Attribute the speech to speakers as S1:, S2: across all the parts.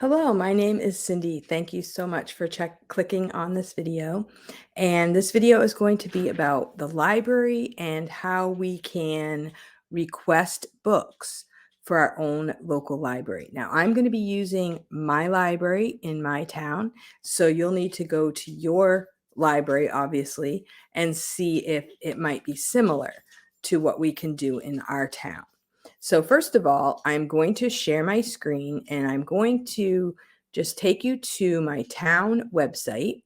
S1: Hello, my name is Cindy. Thank you so much for clicking on this video. And this video is going to be about the library and how we can request books for our own local library. Now, I'm going to be using my library in my town, so you'll need to go to your library, obviously, and see if it might be similar to what we can do in our town. So first of all, I'm going to share my screen and I'm going to just take you to my town website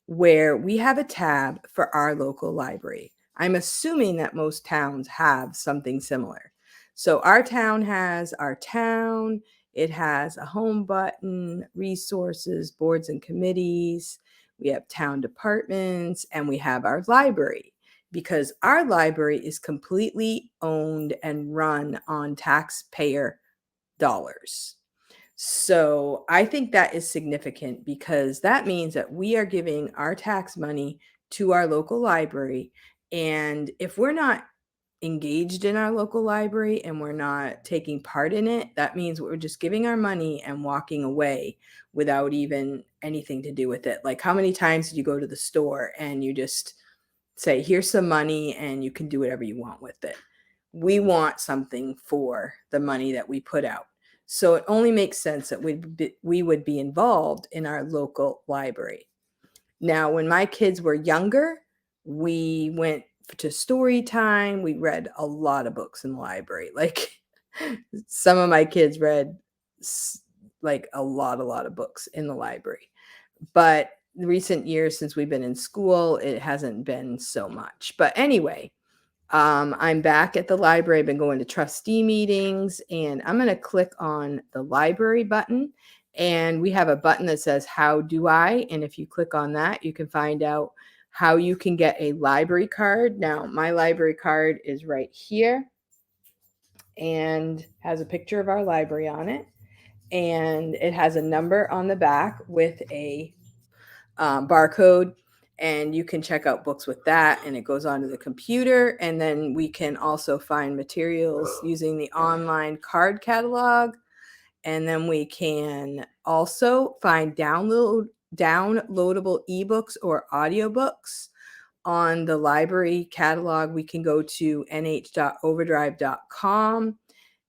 S1: where we have a tab for our local library. I'm assuming that most towns have something similar. So our town has our town, it has a home button, resources, boards and committees, we have town departments, and we have our library because our library is completely owned and run on taxpayer dollars. So I think that is significant because that means that we are giving our tax money to our local library. And if we're not engaged in our local library and we're not taking part in it, that means we're just giving our money and walking away without even anything to do with it. Like, how many times did you go to the store and you just say, here's some money and you can do whatever you want with it? We want something for the money that we put out. So it only makes sense that we would be involved in our local library. Now, when my kids were younger, we went to story time. We read a lot of books in the library. Like, some of my kids read like a lot of books in the library. But recent years since we've been in school, it hasn't been so much. But anyway, I'm back at the library. I've been going to trustee meetings, and I'm going to click on the library button. And we have a button that says, How do I? And if you click on that, you can find out how you can get a library card. Now, my library card is right here and has a picture of our library on it. And it has a number on the back with a barcode, and you can check out books with that, and it goes onto the computer. And then we can also find materials using the online card catalog, and then we can also find downloadable ebooks or audiobooks. On the library catalog, we can go to nh.overdrive.com.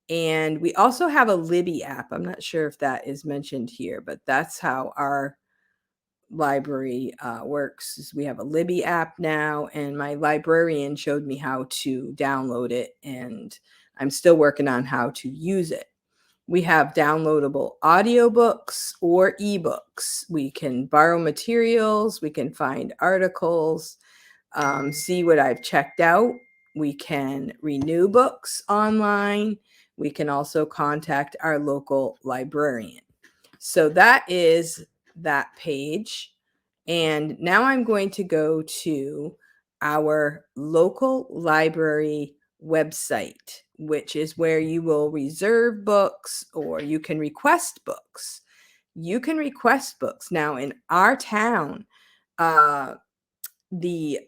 S1: And we also have a Libby app. I'm not sure if that is mentioned here, but that's how our library works. We have a Libby app now, and my librarian showed me how to download it, and I'm still working on how to use it. We have downloadable audiobooks or ebooks. We can borrow materials, we can find articles, see what I've checked out. We can renew books online. We can also contact our local librarian. So that is that page. And now I'm going to go to our local library website, which is where you will reserve books or you can request books. You can request books. Now, in our town, the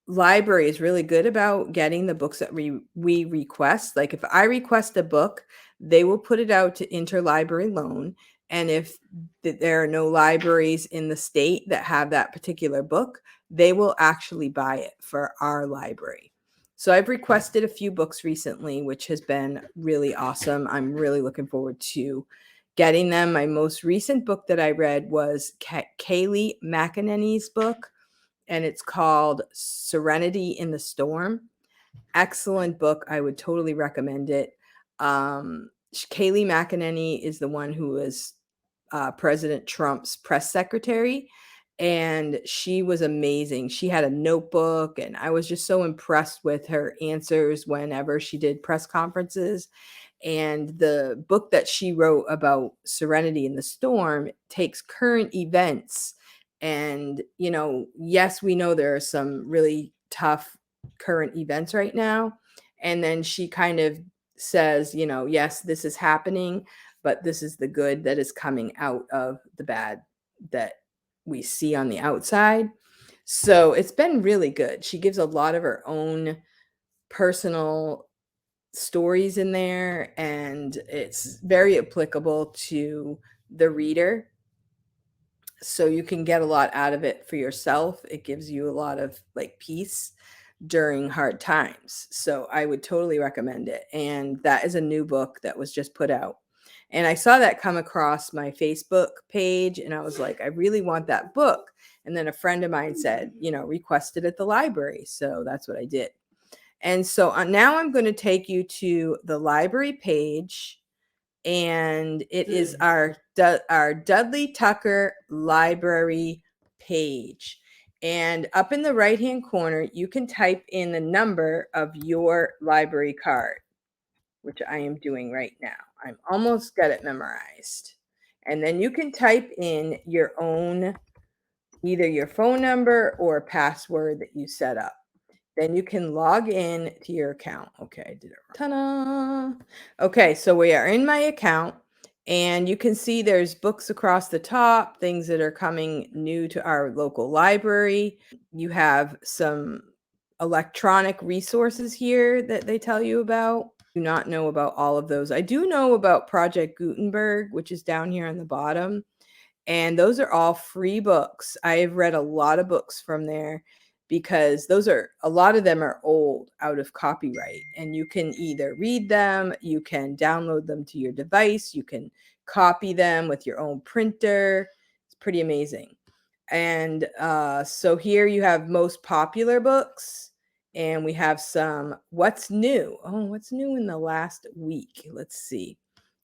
S1: library is really good about getting the books that we request. Like, if I request a book, they will put it out to interlibrary loan. And if there are no libraries in the state that have that particular book, they will actually buy it for our library. So I've requested a few books recently, which has been really awesome. I'm really looking forward to getting them. My most recent book that I read was Kayleigh McEnany's book, and it's called Serenity in the Storm. Excellent book. I would totally recommend it. Kayleigh McEnany is the one who was President Trump's press secretary, and she was amazing. She had a notebook, and I was just so impressed with her answers whenever she did press conferences. And the book that she wrote about Serenity in the Storm takes current events. And, yes, we know there are some really tough current events right now. And then she kind of says, yes, this is happening, but this is the good that is coming out of the bad that we see on the outside. So it's been really good. She gives a lot of her own personal stories in there, and it's very applicable to the reader, so you can get a lot out of it for yourself. It gives you a lot of like peace during hard times. So I would totally recommend it. And that is a new book that was just put out. And I saw that come across my Facebook page and I was like, I really want that book. And then a friend of mine said, request it at the library. So that's what I did. And so now I'm going to take you to the library page, and it is our Dudley Tucker library page. And up in the right-hand corner, you can type in the number of your library card, which I am doing right now. I'm almost got it memorized. And then you can type in your own, either your phone number or password that you set up. Then you can log in to your account. Okay, I did it wrong. Ta-da! Okay, so we are in my account, and you can see there's books across the top, things that are coming new to our local library. You have some electronic resources here that they tell you about. Do not know about all of those. I do know about Project Gutenberg, which is down here on the bottom. And those are all free books. I have read a lot of books from there because a lot of them are old, out of copyright. And you can either read them, you can download them to your device, you can copy them with your own printer. It's pretty amazing. And so here you have most popular books, and we have some what's new. Oh, what's new in the last week? Let's see.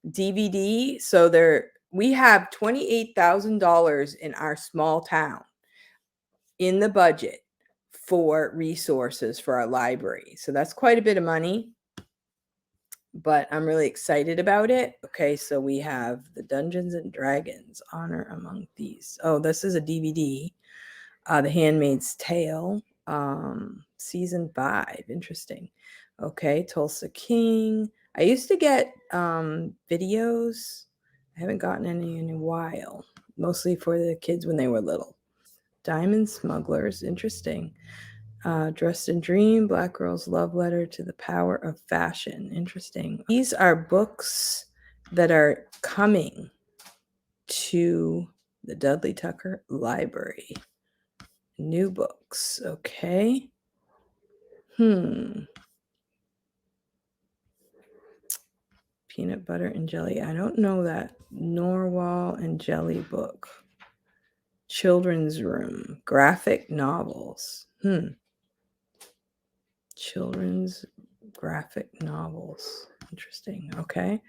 S1: DVD. So we have $28,000 in our small town in the budget for resources for our library. So that's quite a bit of money, but I'm really excited about it. Okay, so we have the Dungeons and Dragons Honor Among Thieves. Oh, this is a DVD. The Handmaid's Tale, season 5. Interesting. Okay, Tulsa King. I used to get videos. I haven't gotten any in a while, mostly for the kids when they were little. Diamond Smugglers. Interesting. Dressed in Dream, Black Girl's Love Letter to the Power of Fashion. Interesting. These are books that are coming to the Dudley Tucker Library. New books. Okay. Peanut Butter and Jelly. I don't know that Narwhal and Jelly book. Children's Room. Graphic novels. Children's graphic novels. Interesting. Okay.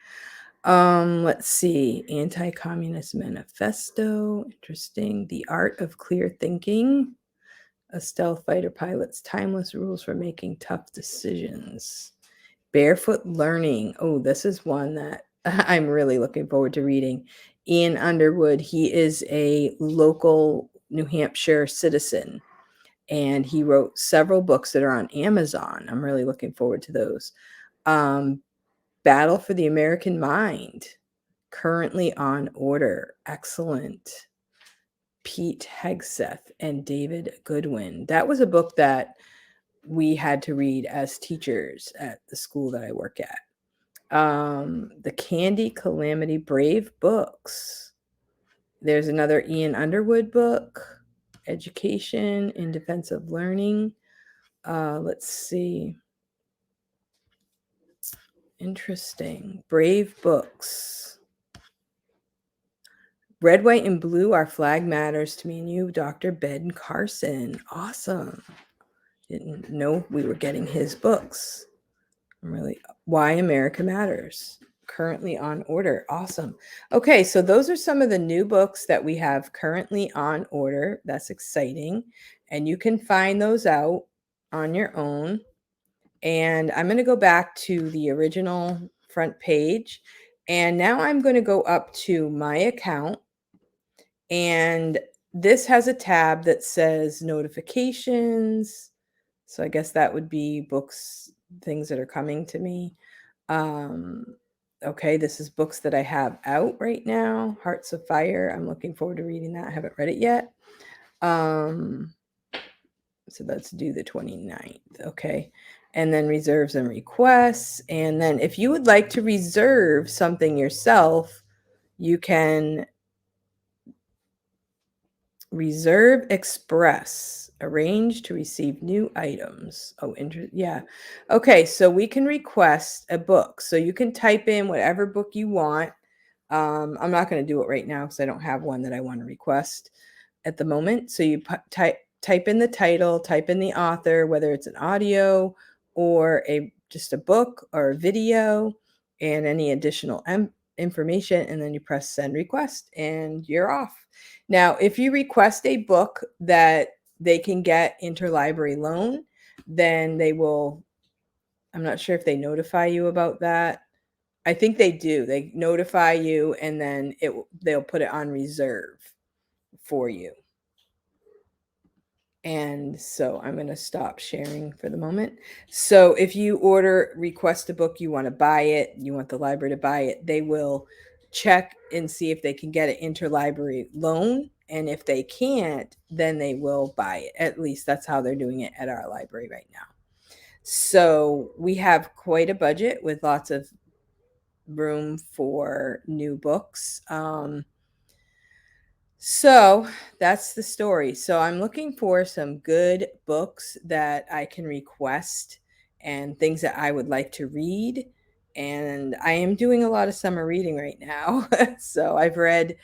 S1: Let's see. Anti-Communist Manifesto. Interesting. The Art of Clear Thinking. A stealth fighter pilot's timeless rules for making tough decisions. Barefoot Learning. Oh, this is one that I'm really looking forward to reading. Ian Underwood, he is a local New Hampshire citizen, and he wrote several books that are on Amazon. I'm really looking forward to those. Battle for the American Mind, currently on order. Excellent. Pete Hegseth and David Goodwin. That was a book that we had to read as teachers at the school that I work at. The Candy Calamity Brave books. There's another Ian Underwood book, Education in Defense of Learning. Let's see. Interesting. Brave books. Red, White, and Blue, Our Flag Matters to Me and You, Dr. Ben Carson. Awesome. Didn't know we were getting his books. Why America Matters, currently on order. Awesome. Okay, so those are some of the new books that we have currently on order. That's exciting. And you can find those out on your own. And I'm going to go back to the original front page. And now I'm going to go up to my account. And this has a tab that says notifications. So I guess that would be books, things that are coming to me. Okay, this is books that I have out right now. Hearts of Fire. I'm looking forward to reading that. I haven't read it yet. So that's due the 29th. Okay. And then reserves and requests. And then if you would like to reserve something yourself, You can reserve express, arrange to receive new items. Oh, yeah. Okay, so we can request a book. So you can type in whatever book you want. I'm not going to do it right now because I don't have one that I want to request at the moment. So you type in the title, type in the author, whether it's an audio or just a book or a video, and any additional information, and then you press send request and you're off. Now, if you request a book that they can get interlibrary loan, then they will, I'm not sure if they notify you about that. I think they do. They notify you and then they'll put it on reserve for you. And so I'm going to stop sharing for the moment. So if you request a book, you want to buy it, you want the library to buy it, they will check and see if they can get an interlibrary loan. And if they can't, then they will buy it. At least that's how they're doing it at our library right now. So we have quite a budget with lots of room for new books. So that's the story. So I'm looking for some good books that I can request and things that I would like to read. And I am doing a lot of summer reading right now. So I've read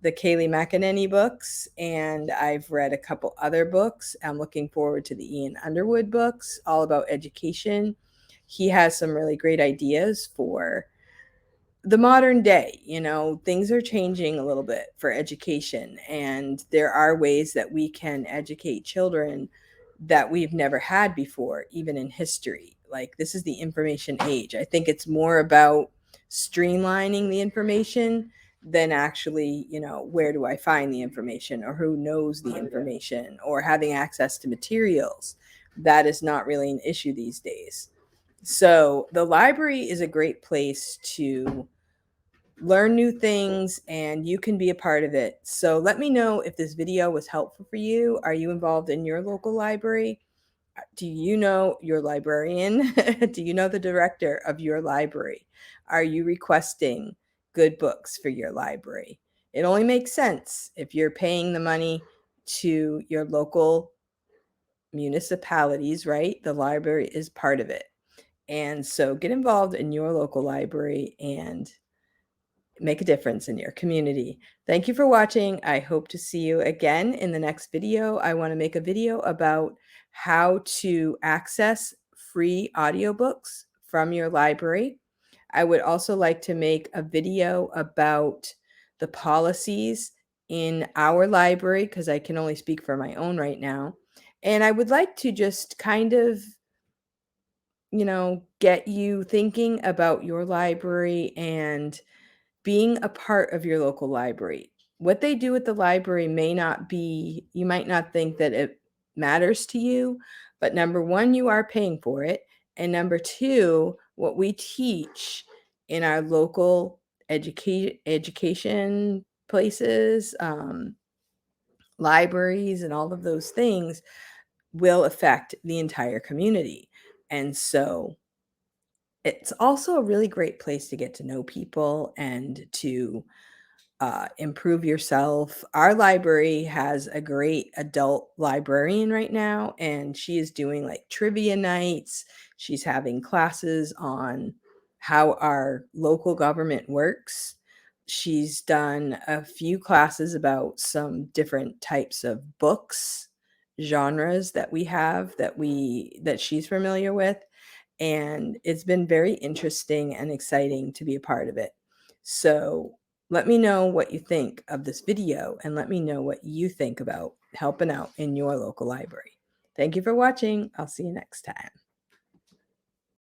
S1: the Kayleigh McEnany books and I've read a couple other books. I'm looking forward to the Ian Underwood books, all about education. He has some really great ideas for the modern day. Things are changing a little bit for education, and there are ways that we can educate children that we've never had before, even in history. Like, this is the information age. I think it's more about streamlining the information than actually, where do I find the information or who knows the information or having access to materials. That is not really an issue these days. So the library is a great place to learn new things, and you can be a part of it. So let me know if this video was helpful for you. Are you involved in your local library? Do you know your librarian? Do you know the director of your library? Are you requesting good books for your library? It only makes sense if you're paying the money to your local municipalities, right? The library is part of it. And so get involved in your local library and make a difference in your community. Thank you for watching. I hope to see you again in the next video. I want to make a video about how to access free audiobooks from your library. I would also like to make a video about the policies in our library, because I can only speak for my own right now. And I would like to just kind of, get you thinking about your library and being a part of your local library. What they do at the library may not be, you might not think that it matters to you, but number one, you are paying for it. And number two, what we teach in our local education places, libraries, and all of those things will affect the entire community. And so it's also a really great place to get to know people and to improve yourself. Our library has a great adult librarian right now, and she is doing like trivia nights. She's having classes on how our local government works. She's done a few classes about some different types of books, genres that we have that she's familiar with. And it's been very interesting and exciting to be a part of it. So let me know what you think of this video, and let me know what you think about helping out in your local library. Thank you for watching. I'll see you next time.